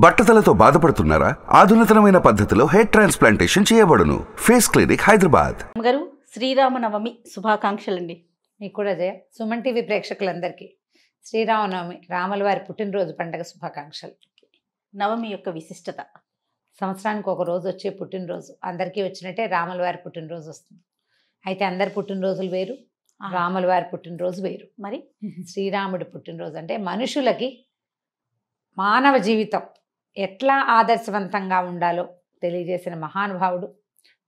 బట్టతలతో బాధపడుతున్నారా? ఆధునితనమైన పద్ధతిలో hair transplantation చేయబడును. Face clinic, Hyderabad. గారు శ్రీరామనవమి శుభాకాంక్షలండి. మీకు కూడా జయ. సుమన్ టీవీ ప్రేక్షకులందరికీ శ్రీరామనవమి, రాముల వారి పుట్టినరోజు పండుగ శుభాకాంక్షలు. నవమి యొక్క విశిష్టత. సంవత్సరానికి ఒక రోజు వచ్చే పుట్టినరోజు అందరికీ వచ్చినట్టే రాముల వారి పుట్టినరోజు వస్తుంది. అయితే అందరి పుట్టినరోజులు వేరు, రాముల వారి పుట్టినరోజు వేరు. మరి శ్రీరాముడి పుట్టినరోజు అంటే మనుషులకి మానవ జీవితం ఎట్లా ఆదర్శవంతంగా ఉండాలో తెలియజేసిన మహానుభావుడు,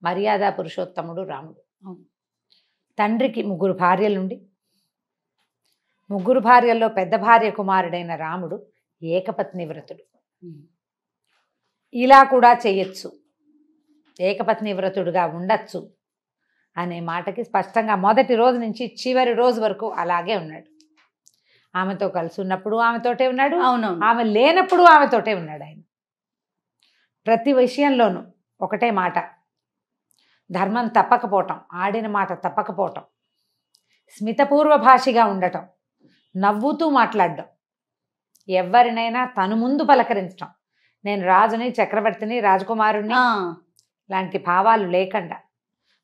మర్యాద పురుషోత్తముడు రాముడు. తండ్రికి 3 భార్యలుండి 3 భార్యల్లో పెద్ద భార్య కుమారుడైన రాముడు ఏకపత్ని వ్రతుడు. ఇలా కూడా చేయొచ్చు, ఏకపత్ని వ్రతుడుగా ఉండొచ్చు అనే మాటకి స్పష్టంగా మొదటి రోజు నుంచి చివరి రోజు వరకు అలాగే ఉన్నాడు. ఆమెతో కలిసి ఉన్నప్పుడు ఆమెతోటే ఉన్నాడు, అవునవును, ఆమె లేనప్పుడు ఆమెతోటే ఉన్నాడు. ఆయన ప్రతి విషయంలోనూ ఒకటే మాట, ధర్మం తప్పకపోవటం, ఆడిన మాట తప్పకపోవటం, స్మితపూర్వ భాషిగా ఉండటం, నవ్వుతూ మాట్లాడడం, ఎవరినైనా తను ముందు పలకరించటం, నేను రాజుని, చక్రవర్తిని, రాజకుమారుణ్ణి లాంటి భావాలు లేకుండా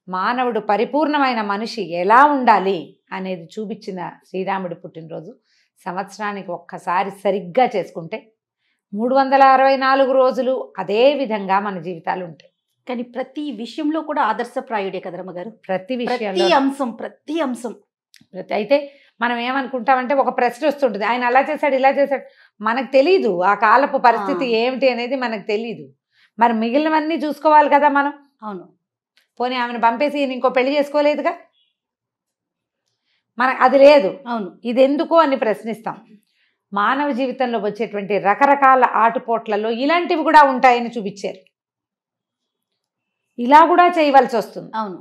మానవుడు పరిపూర్ణమైన మనిషి ఎలా ఉండాలి అనేది చూపించిన శ్రీరాముడి పుట్టినరోజు సంవత్సరానికి ఒక్కసారి సరిగ్గా చేసుకుంటే 364 రోజులు అదే విధంగా మన జీవితాలు ఉంటాయి. కానీ ప్రతి విషయంలో కూడా ఆదర్శప్రాయుడే కదరమ్మ గారు. ప్రతి విషయంలో ప్రతి అంశం అయితే మనం ఏమనుకుంటామంటే ఒక ప్రశ్న వస్తుంటుంది, ఆయన అలా చేశాడు ఇలా చేశాడు. మనకు తెలీదు ఆ కాలపు పరిస్థితి ఏమిటి అనేది మనకు తెలీదు. మరి మిగిలినవన్నీ చూసుకోవాలి కదా మనం. అవును, పోనీ ఆమెను పంపేసి ఈయన ఇంకో పెళ్లి చేసుకోలేదుగా, మనకు అది లేదు. అవును, ఇది ఎందుకు అని ప్రశ్నిస్తాం. మానవ జీవితంలో వచ్చేటువంటి రకరకాల ఆటుపోట్లలో ఇలాంటివి కూడా ఉంటాయని చూపించారు. ఇలా కూడా చేయవలసి వస్తుంది, అవును,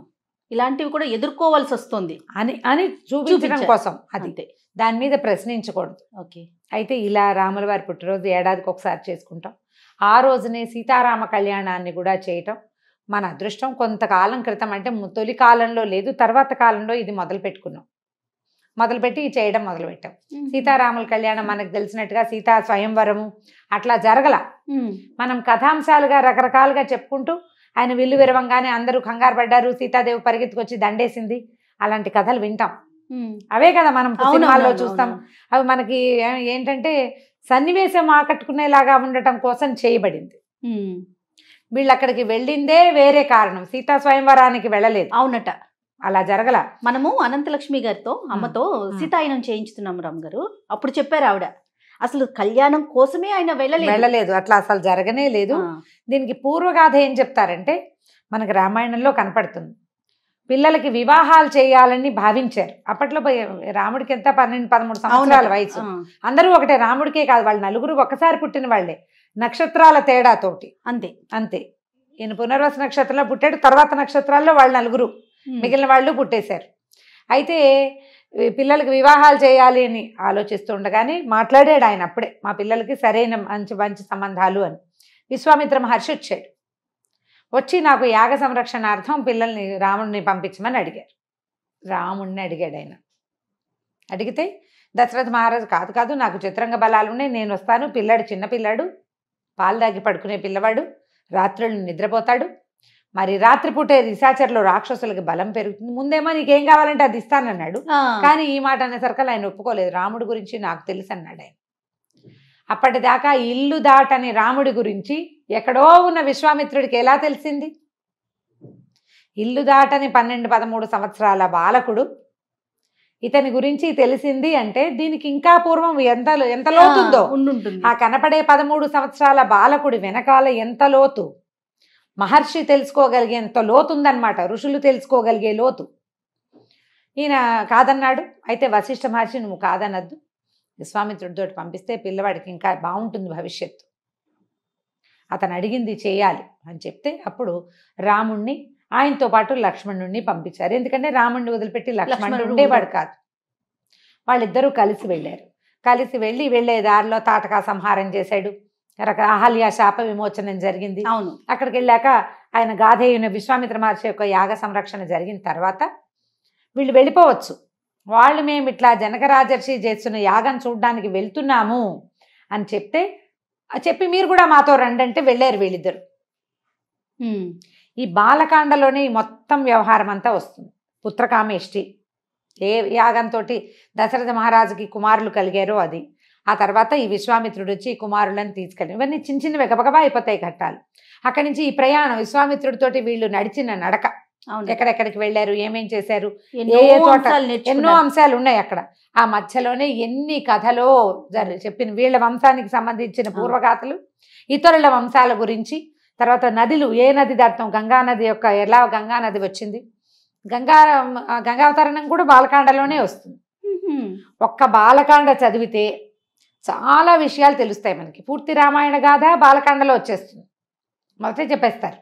ఇలాంటివి కూడా ఎదుర్కోవాల్సి వస్తుంది అని అని చూపించడం కోసం. అది అంతే, దాని మీద ప్రశ్నించకూడదు. ఓకే. అయితే ఇలా రాముల వారి పుట్టినరోజు ఏడాదికి ఒకసారి చేసుకుంటాం. ఆ రోజునే సీతారామ కళ్యాణాన్ని కూడా చేయటం మన అదృష్టం. కొంతకాలం క్రితం అంటే తొలి కాలంలో లేదు, తర్వాత కాలంలో ఇది మొదలుపెట్టి చేయడం మొదలుపెట్టాం. సీతారాముల కళ్యాణం మనకు తెలిసినట్టుగా సీతా స్వయంవరము అట్లా జరగల. మనం కథాంశాలుగా రకరకాలుగా చెప్పుకుంటూ ఆయన విల్లు విరవంగానే అందరూ కంగారు పడ్డారు, సీతాదేవి పరిగెత్తుకొచ్చి దండేసింది, అలాంటి కథలు వింటాం. అవే కదా మనం సినిమాల్లో చూస్తాం. అవి మనకి ఏంటంటే సన్నివేశం ఆకట్టుకునేలాగా ఉండటం కోసం చేయబడింది. వీళ్ళు అక్కడికి వెళ్ళిందే వేరే కారణం, సీతా స్వయంవరానికి వెళ్ళలేదు. అవునట, అలా జరగల. మనము అనంతలక్ష్మి గారితో అమ్మతో సీతాయనం చేయించుతున్నాము రామ్ గారు. అప్పుడు చెప్పారు ఆవిడ, అసలు కళ్యాణం కోసమే ఆయన వెళ్ళలేదు, అట్లా అసలు జరగనే లేదు. దీనికి పూర్వగాథ ఏం చెప్తారంటే మనకి రామాయణంలో కనపడుతుంది. పిల్లలకి వివాహాలు చేయాలని భావించారు. అప్పట్లో రాముడికి ఎంత 12-13 సంవత్సరాల వయసు. అందరూ ఒకటే, రాముడికే కాదు, వాళ్ళు నలుగురు ఒక్కసారి పుట్టిన వాళ్ళే, నక్షత్రాల తేడాతోటి. అంతే ఈయన పునర్వసు నక్షత్రంలో పుట్టాడు, తర్వాత నక్షత్రాల్లో వాళ్ళు నలుగురు, మిగిలిన వాళ్ళు పుట్టేశారు. అయితే పిల్లలకి వివాహాలు చేయాలి అని ఆలోచిస్తూ ఉండగానే మాట్లాడాడు ఆయన అప్పుడే, మా పిల్లలకి సరైన మంచి సంబంధాలు అని. విశ్వామిత్ర మహర్షి వచ్చాడు. వచ్చి నాకు యాగ సంరక్షణార్థం పిల్లల్ని రాముడిని పంపించమని అడిగారు. రాముడిని అడిగాడు ఆయన. అడిగితే దశరథ మహారాజు కాదు నాకు చిత్రంగ బలాలు ఉన్నాయి, నేను వస్తాను, పిల్లాడు చిన్నపిల్లాడు, పాలు దాగి పడుకునే పిల్లవాడు, రాత్రులు నిద్రపోతాడు, మరి రాత్రిపూటే నిశాచరులు రాక్షసులకి బలం పెరుగుతుంది, ముందేమో నీకేం కావాలంటే అది ఇస్తానన్నాడు. కానీ ఈ మాట అనేసరికి ఆయన ఒప్పుకోలేదు. రాముడి గురించి నాకు తెలుసు అన్నాడు ఆయన. అప్పటిదాకా ఇల్లు దాటని రాముడి గురించి ఎక్కడో ఉన్న విశ్వామిత్రుడికి ఎలా తెలిసింది? ఇల్లు దాటని 12-13 సంవత్సరాల బాలకుడు ఇతని గురించి తెలిసింది అంటే దీనికి ఇంకా పూర్వం ఎంత లోతుందో. ఆ కనపడే 13 సంవత్సరాల బాలకుడి వెనకాల ఎంత లోతు, మహర్షి తెలుసుకోగలిగేంత లోతుందన్నమాట, ఋషులు తెలుసుకోగలిగే లోతు. ఈయన కాదన్నాడు. అయితే వశిష్ఠ మహర్షి నువ్వు కాదనద్దు, విశ్వామిత్రుడితో పంపిస్తే పిల్లవాడికి ఇంకా బాగుంటుంది భవిష్యత్తు, అతను అడిగింది చేయాలి అని చెప్తే అప్పుడు రాముణ్ణి ఆయనతో పాటు లక్ష్మణుడిని పంపించారు. ఎందుకంటే రాముడిని వదిలిపెట్టి లక్ష్మణుడు ఉండేవాడు కాదు. వాళ్ళిద్దరూ కలిసి వెళ్ళారు. కలిసి వెళ్ళే దారిలో తాటకా సంహారం చేశాడు, అహల్య శాప విమోచనం జరిగింది. అవును, అక్కడికి వెళ్ళాక ఆయన గాధేయుని విశ్వామిత్ర మహర్షి యొక్క యాగ సంరక్షణ జరిగిన తర్వాత వీళ్ళు వెళ్ళిపోవచ్చు. వాళ్ళు మేము ఇట్లా జనక రాజర్షి చేస్తున్న యాగం చూడడానికి వెళ్తున్నాము అని చెప్తే చెప్పి మీరు కూడా మాతో రండి అంటే వెళ్ళారు వీళ్ళిద్దరు. ఈ బాలకాండలోనే ఈ మొత్తం వ్యవహారం అంతా వస్తుంది. పుత్రకామేష్టి, ఏ యాగంతో దశరథ మహారాజుకి కుమారులు కలిగారో అది. ఆ తర్వాత ఈ విశ్వామిత్రుడు వచ్చి ఈ కుమారులను తీసుకెళ్ళి, ఇవన్నీ చిన్న చిన్నవి గబగబా అయిపోతాయి ఘట్టాలు. అక్కడి నుంచి ఈ ప్రయాణం విశ్వామిత్రుడితోటి వీళ్ళు నడిచిన నడక, ఎక్కడెక్కడికి వెళ్ళారు, ఏమేం చేశారు, ఏ ఏ చోట ఎన్నో అంశాలు ఉన్నాయి అక్కడ. ఆ మధ్యలోనే ఎన్ని కథలో చెప్పిన వీళ్ళ వంశానికి సంబంధించిన పూర్వగాథలు, ఇతరుల వంశాల గురించి, తర్వాత నదులు, ఏ నది దాటుతాం, గంగా నది యొక్క ఎలా గంగా నది వచ్చింది, గంగావతరణం కూడా బాలకాండలోనే వస్తుంది. ఒక్క బాలకాండ చదివితే చాలా విషయాలు తెలుస్తాయి మనకి. పూర్తి రామాయణ గాథ బాలకాండలో వచ్చేస్తుంది, మొదట చెప్పేస్తారు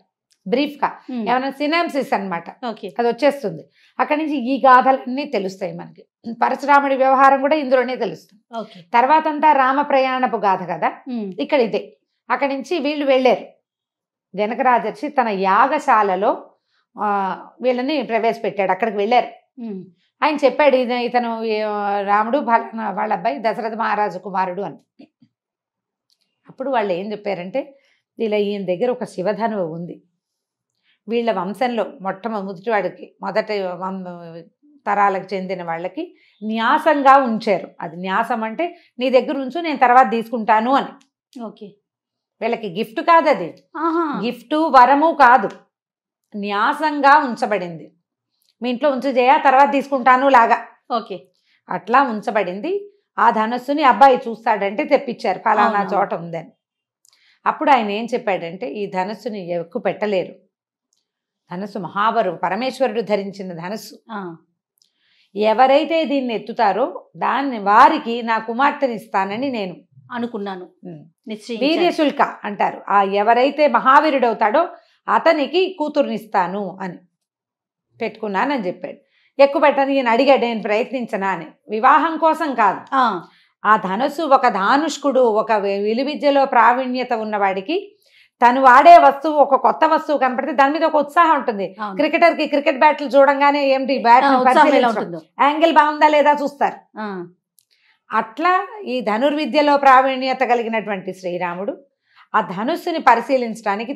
బ్రీఫ్గా, ఏమైనా సినాప్సిస్ అనమాట, అది వచ్చేస్తుంది. అక్కడి నుంచి ఈ గాథలన్నీ తెలుస్తాయి మనకి. పరశురాముడి వ్యవహారం కూడా ఇందులోనే తెలుస్తుంది. తర్వాత అంతా రామ ప్రయాణపు గాథ కదా, ఇక్కడ ఇదే. అక్కడి నుంచి వీళ్ళు వెళ్ళారు. జనక రాజర్షి తన యాగశాలలో వీళ్ళని ప్రవేశపెట్టాడు, అక్కడికి వెళ్ళారు. ఆయన చెప్పాడు, ఇతను రాముడు వాళ్ళ అబ్బాయి దశరథ మహారాజు కుమారుడు అని. అప్పుడు వాళ్ళు ఏం చెప్పారంటే, ఇలా ఈయన దగ్గర ఒక శివధనువు ఉంది, వీళ్ళ వంశంలో మొదటి తరాలకు చెందిన వాళ్ళకి న్యాసంగా ఉంచారు. అది న్యాసం అంటే నీ దగ్గర ఉంచు, నేను తర్వాత తీసుకుంటాను అని. ఓకే, వీళ్ళకి గిఫ్ట్ కాదు, అది గిఫ్ట్ వరము కాదు, న్యాసంగా ఉంచబడింది. మీ ఇంట్లో ఉంచు చేయ, తర్వాత తీసుకుంటాను లాగా. ఓకే, అట్లా ఉంచబడింది. ఆ ధనస్సుని అబ్బాయి చూస్తాడంటే తెప్పించారు, ఫలానా చోట ఉందని. అప్పుడు ఆయన ఏం చెప్పాడంటే, ఈ ధనస్సుని ఎక్కువ పెట్టలేరు, ధనస్సు మహాబరువు, పరమేశ్వరుడు ధరించిన ధనస్సు. ఎవరైతే దీన్ని ఎత్తుతారో వారికి నా కుమార్తెని ఇస్తానని నేను అనుకున్నాను. వీర్యశుల్క అంటారు, ఆ ఎవరైతే మహావీరుడవుతాడో అతనికి కూతుర్నిస్తాను అని పెట్టుకున్నానని చెప్పాడు. ఎక్కువ పెట్టని ఈయన అడిగాడు, నేను ప్రయత్నించనా అని. వివాహం కోసం కాదు, ఆ ధనస్సు ఒక ధానుష్కుడు, ఒక విలువిద్యలో ప్రావీణ్యత ఉన్నవాడికి తను వాడే వస్తువు, ఒక కొత్త వస్తువు కనపడితే దాని మీద ఒక ఉత్సాహం ఉంటుంది. క్రికెటర్ కి క్రికెట్ బ్యాట్లు చూడంగానే ఏంటి బ్యాట్ యాంగిల్ బాగుందా లేదా చూస్తారు. అట్లా ఈ ధనుర్విద్యలో ప్రావీణ్యత కలిగినటువంటి శ్రీరాముడు ఆ ధనుస్సుని పరిశీలించడానికి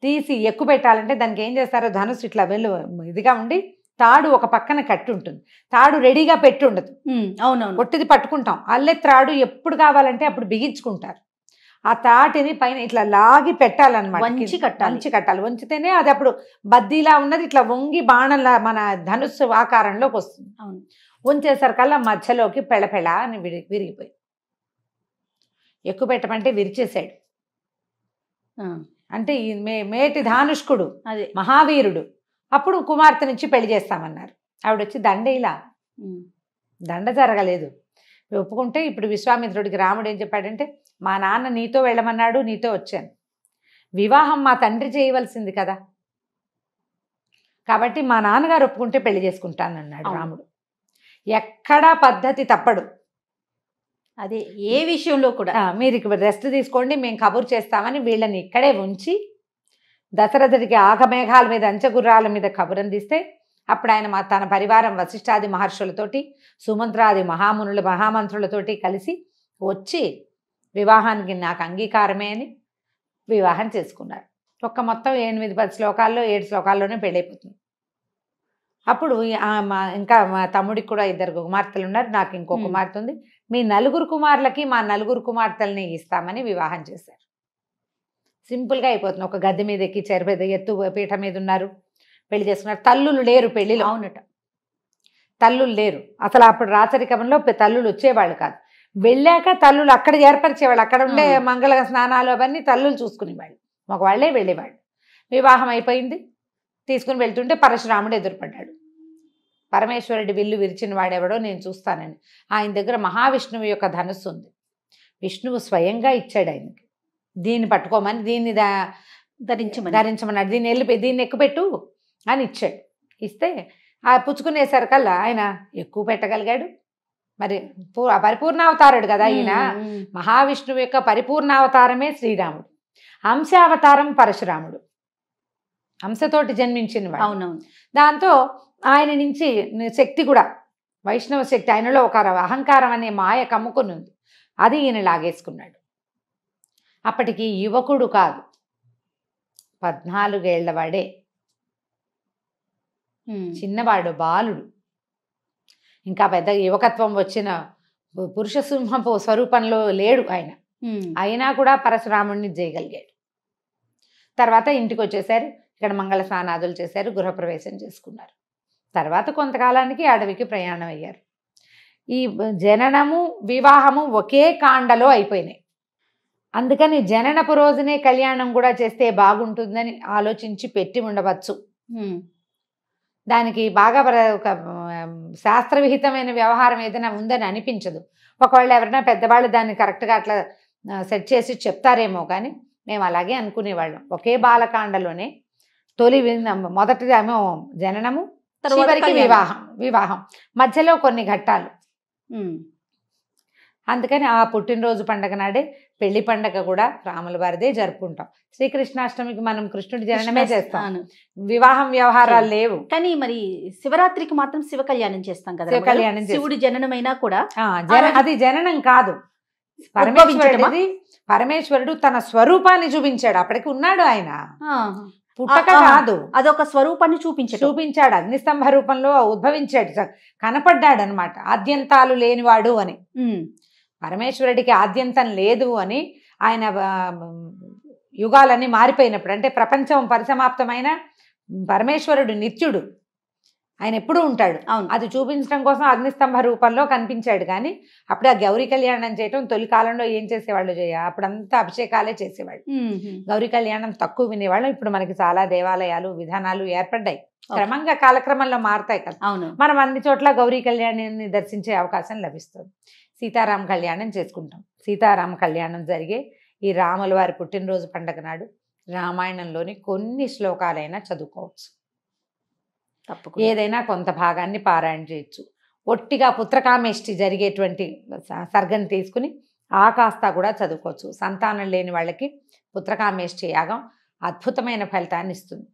తీసి ఎక్కువ పెట్టాలంటే దానికి ఏం చేస్తారో, ధనుస్సు ఇట్లా ఇదిగా ఉండి తాడు ఒక పక్కన కట్టి ఉంటుంది, తాడు రెడీగా పెట్టి ఉండదు. అవునవును, ఒట్టిది పట్టుకుంటాం. అల్లె త్రాడు ఎప్పుడు కావాలంటే అప్పుడు బిగించుకుంటారు. ఆ తాటిని పైన ఇట్లా లాగి పెట్టాలన్నమాట, వంచి కట్టాలి. వంచితేనే అది అప్పుడు బద్దీలా ఉన్నది ఇట్లా వంగి బాణంలా మన ధనుస్సు ఆకారంలోకి వస్తుంది. అవును, వంచేసరికల్లా మధ్యలోకి పెళపెళ అని విరిగిపోయి, ఎక్కువ పెట్టమంటే విరిచేశాడు. అంటే ఈ మేటి ధానుష్కుడు, అదే మహావీరుడు. అప్పుడు కుమార్తె నుంచి పెళ్లి చేస్తామన్నారు. ఆవిడొచ్చి దండేలా, దండ జరగలేదు. ఒప్పుకుంటే ఇప్పుడు విశ్వామిత్రుడికి రాముడు ఏం చెప్పాడంటే, మా నాన్న నీతో వెళ్ళమన్నాడు, నీతో వచ్చాను. వివాహం మా తండ్రి చేయవలసింది కదా, కాబట్టి మా నాన్నగారు ఒప్పుకుంటే పెళ్లి చేసుకుంటానన్నాడు రాముడు. ఎక్కడా పద్ధతి తప్పడు, అదే ఏ విషయంలో కూడా. మీరు ఇక్కడ రెస్ట్ తీసుకోండి, మేము కబురు చేస్తామని వీళ్ళని ఇక్కడే ఉంచి దశరథుడికి ఆగమేఘాల మీద అంచగుర్రాల మీద కబురు అందిస్తే, అప్పుడు ఆయన తన పరివారం వశిష్ఠాది మహర్షులతోటి, సుమంత్రాది మహామంత్రులతోటి కలిసి వచ్చి వివాహానికి నాకు అంగీకారమే అని వివాహం చేసుకున్నారు. మొత్తం 8-10 శ్లోకాల్లో 7 శ్లోకాల్లోనే పెళ్ళైపోతుంది. అప్పుడు ఇంకా మా తమ్ముడికి కూడా 2 కుమార్తెలు ఉన్నారు, నాకు ఇంకో కుమార్తె ఉంది, మీ 4 కుమారులకి మా 4 కుమార్తెల్ని ఇస్తామని వివాహం చేశారు. సింపుల్గా అయిపోతుంది. ఒక గద్దె మీద ఎక్కి ఎత్తు పీఠ మీద ఉన్నారు, పెళ్లి చేసుకున్నారు. తల్లులు లేరు పెళ్లిలో. అవునట, తల్లులు లేరు అసలు. అప్పుడు రాచరికంలో తల్లులు వచ్చేవాళ్ళు కాదు. వెళ్ళాక తల్లులు అక్కడ ఏర్పరిచేవాళ్ళు, అక్కడ ఉండే మంగళ స్నానాలు అవన్నీ తల్లులు చూసుకునేవాళ్ళు, మగవాళ్లే వెళ్ళేవాళ్ళు. వివాహం అయిపోయింది, తీసుకుని వెళ్తుంటే పరశురాముడు ఎదురుపడ్డాడు. పరమేశ్వరుడి విల్లు విరిచిన వాడెవడో నేను చూస్తానని. ఆయన దగ్గర మహావిష్ణువు యొక్క ధనుస్సు ఉంది, విష్ణువు స్వయంగా ఇచ్చాడు ఆయనకి. దీన్ని పట్టుకోమని, దీన్ని ధరించమన్నాడు, దీన్ని ఎక్కుపెట్టు అని ఇచ్చాడు. ఇస్తే ఆ పుచ్చుకునేసరికల్లా ఆయన ఎక్కువ పెట్టగలిగాడు. మరి పరిపూర్ణావతారుడు కదా ఈయన, మహావిష్ణువు యొక్క పరిపూర్ణావతారమే శ్రీరాముడు, అంశావతారం పరశురాముడు, అంశతోటి జన్మించిన వాడు. అవునవును. దాంతో ఆయన నుంచి శక్తి కూడా, వైష్ణవ శక్తి ఆయనలో ఒక అహంకారం అనే మాయ కమ్ముకుని ఉంది, అది ఈయన లాగేసుకున్నాడు. అప్పటికి యువకుడు కాదు, 14 ఏళ్ల వాడే, చిన్నవాడు, బాలుడు. ఇంకా పెద్ద యువకత్వం వచ్చిన పురుష సింహపు స్వరూపంలో లేడు ఆయన. అయినా కూడా పరశురాముడిని చేయగలిగాడు. తర్వాత ఇంటికి వచ్చేసారు. ఇక్కడ మంగళ స్నానాదులు చేశారు, గృహప్రవేశం చేసుకున్నారు. తర్వాత కొంతకాలానికి అడవికి ప్రయాణం అయ్యారు. ఈ జననము వివాహము ఒకే కాండలో అయిపోయినాయి. అందుకని జననపు రోజునే కళ్యాణం కూడా చేస్తే బాగుంటుందని ఆలోచించి పెట్టి ఉండవచ్చు. దానికి బాగా ఒక శాస్త్రవిహితమైన వ్యవహారం ఏదైనా ఉందని అనిపించదు. ఒకవేళ ఎవరైనా పెద్దవాళ్ళు దాన్ని కరెక్ట్గా అట్లా సెట్ చేసి చెప్తారేమో, కానీ మేము అలాగే అనుకునేవాళ్ళం. ఒకే బాలకాండలోనే మొదటిదేమో జననము, చివరికి వివాహం మధ్యలో కొన్ని ఘట్టాలు. అందుకని ఆ పుట్టినరోజు పండగ నాడే పెళ్లి పండగ కూడా రాముల వారిదే జరుపుకుంటాం. శ్రీకృష్ణాష్టమికి మనం కృష్ణుడి జననమే చేస్తాం, వివాహం వ్యవహారాలు లేవు. కానీ మరి శివరాత్రికి మాత్రం శివ కళ్యాణం చేస్తాం కదా. శివ కళ్యాణం, శివుడి జననమైనా కూడా అది జననం కాదు, పరమేశ్వరుడు తన స్వరూపాన్ని చూపించాడు. అప్పటికి ఉన్నాడు ఆయన, పుట్టక కాదు, అదొక స్వరూపాన్ని చూపించాడు. అగ్నిస్తంభ రూపంలో ఉద్భవించాడు, కనపడ్డాడు అనమాట. ఆద్యంతాలు లేనివాడు అని. పరమేశ్వరుడికి ఆద్యంతం లేదు అని ఆయన యుగాలన్నీ మారిపోయినప్పుడు, అంటే ప్రపంచం పరిసమాప్తమైన పరమేశ్వరుడు నిత్యుడు, ఆయన ఎప్పుడూ ఉంటాడు. అది చూపించడం కోసం అగ్నిస్తంభ రూపంలో కనిపించాడు. కానీ అప్పుడు ఆ గౌరీ కళ్యాణం చేయటం తొలి కాలంలో ఏం చేసేవాళ్ళు అప్పుడంతా అభిషేకాలే చేసేవాళ్ళు. గౌరీ కళ్యాణం తక్కువ వినేవాళ్ళం. ఇప్పుడు మనకి చాలా దేవాలయాలు విధానాలు ఏర్పడ్డాయి, క్రమంగా కాలక్రమంలో మారుతాయి కదా. మనం అన్ని చోట్ల గౌరీ కళ్యాణాన్ని దర్శించే అవకాశం లభిస్తుంది. సీతారామ కళ్యాణం చేసుకుంటాం. సీతారామ కళ్యాణం జరిగే ఈ రాముల వారి పుట్టినరోజు పండుగ నాడు రామాయణంలోని కొన్ని శ్లోకాలైనా చదువుకోవచ్చు. ఏదైనా కొంత భాగాన్ని పారాయణ చేయొచ్చు. ఒట్టిగా పుత్రకామేష్టి జరిగేటువంటి సర్గని తీసుకుని ఆ కాస్త కూడా చదువుకోవచ్చు. సంతానం లేని వాళ్ళకి పుత్రకామేష్టి యాగం అద్భుతమైన ఫలితాన్ని ఇస్తుంది.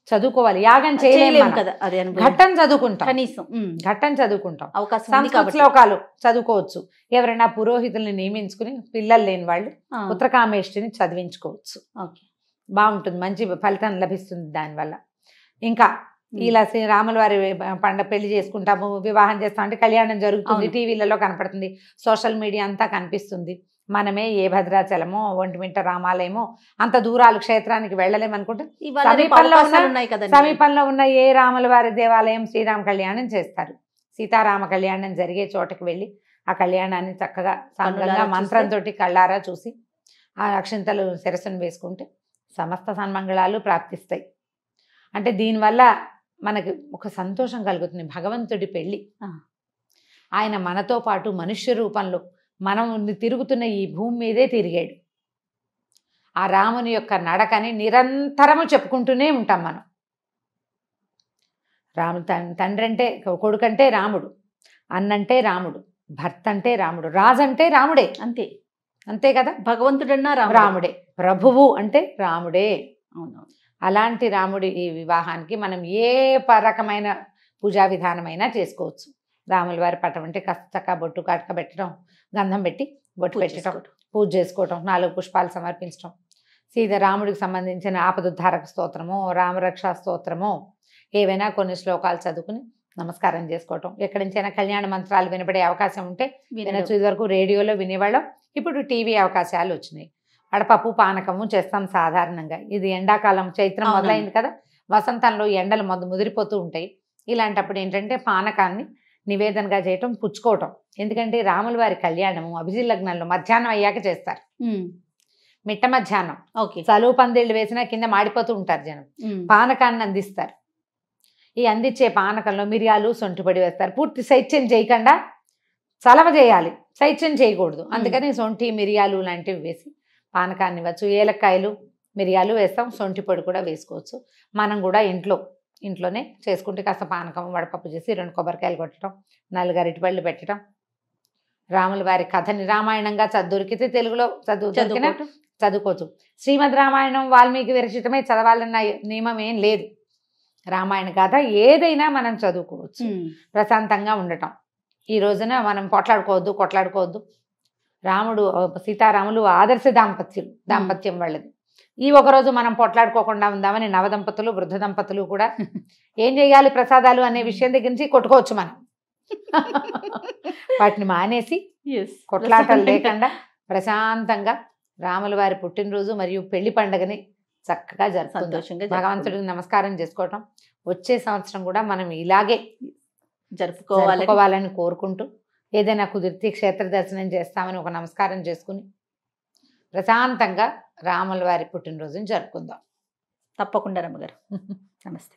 చదువుకోవాలి, యాగం చేయలేము కదా, ఘట్టం చదువుకుంటాం, కనీసం ఘట్టం చదువుకుంటాం. సంస్కృత శ్లోకాలు చదువుకోవచ్చు. ఎవరైనా పురోహితుల్ని నియమించుకుని పిల్లలు లేని వాళ్ళు పుత్రకామేష్టిని చదివించుకోవచ్చు. బాగుంటుంది, మంచి ఫలితం లభిస్తుంది దానివల్ల. ఇంకా ఇలా శ్రీరాముల వారి పెళ్లి చేసుకుంటాము, వివాహం చేస్తాం అంటే కళ్యాణం జరుగుతుంది, టీవీలలో కనపడుతుంది, సోషల్ మీడియా అంతా కనిపిస్తుంది. మనమే ఏ భద్రాచలమో ఒంటిమిట్ట రామాలయమో అంత దూరాలు క్షేత్రానికి వెళ్ళలేమనుకుంటే సమీపంలో ఉన్న ఏ రాముల వారి దేవాలయం శ్రీరామ కళ్యాణం చేస్తారు. సీతారామ కళ్యాణం జరిగే చోటకి వెళ్ళి ఆ కళ్యాణాన్ని చక్కగా సాంగంగా మంత్రంతో కళ్ళారా చూసి ఆ అక్షింతలు శిరస్సును వేసుకుంటే సమస్త సన్మంగళాలు ప్రాప్తిస్తాయి. అంటే దీనివల్ల మనకి ఒక సంతోషం కలుగుతుంది. భగవంతుడి పెళ్ళి, ఆయన మనతో పాటు మనుష్య రూపంలో మనం తిరుగుతున్న ఈ భూమి మీదే తిరిగాడు. ఆ రాముని యొక్క నడకని నిరంతరము చెప్పుకుంటూనే ఉంటాం మనం. రాముడు తండ్రి అంటే కొడుకంటే రాముడు, అన్నంటే రాముడు, భర్త అంటే రాముడు, రాజు అంటే రాముడే, అంతే కదా. భగవంతుడన్నా రాముడే, ప్రభువు అంటే రాముడే. అలాంటి రాముడి ఈ వివాహానికి మనం ఏ రకమైన పూజా విధానమైనా చేసుకోవచ్చు. రాముల వారి పటం అంటే కాస్త చక్క బొట్టు కాటక పెట్టడం, గంధం పెట్టి బొట్టు పెట్టడం, పూజ చేసుకోవటం, 4 పుష్పాలు సమర్పించడం, రాముడికి సంబంధించిన ఆపదుద్ధారక స్తోత్రమో రామరక్షా స్తోత్రమో ఏవైనా కొన్ని శ్లోకాలు చదువుకుని నమస్కారం చేసుకోవటం. ఎక్కడి నుంచైనా కళ్యాణ మంత్రాలు వినపడే అవకాశం ఉంటే వినొచ్చు. ఇదివరకు రేడియోలో వినేవాళ్ళం, ఇప్పుడు టీవీ అవకాశాలు వచ్చినాయి. వడపప్పు పానకము చేస్తాం సాధారణంగా. ఇది ఎండాకాలం, చైత్రం మొదలైంది కదా, వసంతంలో ఎండలు ముదిరిపోతూ ఉంటాయి. ఇలాంటప్పుడు ఏంటంటే పానకాన్ని నివేదనగా చేయటం, పుచ్చుకోవటం. ఎందుకంటే రాముల వారి కళ్యాణము అభిజిత్ లగ్నంలో మధ్యాహ్నం అయ్యాక చేస్తారు, మిట్ట మధ్యాహ్నం. చలువు పందిళ్ళు వేసినా కింద మాడిపోతూ ఉంటారు జనం. పానకాన్ని అందిస్తారు. ఈ అందించే పానకంలో మిరియాలు సొంటిపొడి వేస్తారు. పూర్తి శైత్యం చేయకుండా చలవ చేయాలి, శైత్యం చేయకూడదు. అందుకని సొంటి మిరియాలు లాంటివి వేసి పానకాన్ని ఇవ్వచ్చు. ఏలక్కాయలు మిరియాలు వేస్తాం, సొంటి పొడి కూడా వేసుకోవచ్చు. మనం కూడా ఇంట్లోనే చేసుకుంటే కాస్త పానకం వడపప్పు చేసి 2 కొబ్బరికాయలు కొట్టడం, 4 అరటిపళ్ళు పెట్టడం, రాముల వారి కథని రామాయణంగా దొరికితే తెలుగులో చదువుకోవచ్చు. శ్రీమద్ రామాయణం వాల్మీకి విరచితమే చదవాలన్న నియమం ఏం లేదు. రామాయణ కథ ఏదైనా మనం చదువుకోవచ్చు, ప్రశాంతంగా ఉండటం. ఈ రోజున మనం కొట్లాడుకోవద్దు, రాముడు సీతారాములు ఆదర్శ దాంపత్యం వాళ్ళది. ఈ ఒకరోజు మనం పొట్లాడుకోకుండా ఉందామని నవదంపతులు వృద్ధ దంపతులు కూడా ఏం చేయాలి ప్రసాదాలు అనే విషయం దగ్గర నుంచి కొట్టుకోవచ్చు మనం. వాటిని మానేసి కొట్లాటలు లేకుండా ప్రశాంతంగా రాముల వారి పుట్టినరోజు మరియు పెళ్లి పండుగని చక్కగా సంతోషంగా భగవంతుడికి నమస్కారం చేసుకోవటం. వచ్చే సంవత్సరం కూడా మనం ఇలాగే జరుపుకోవాలని జరుపుకోవాలని కోరుకుంటూ, ఏదైనా కుదిరితే క్షేత్ర దర్శనం చేస్తామని ఒక నమస్కారం చేసుకుని ప్రశాంతంగా రాముల వారి పుట్టినరోజుని జరుపుకుందాం. తప్పకుండా రమ్మగారు. నమస్తే.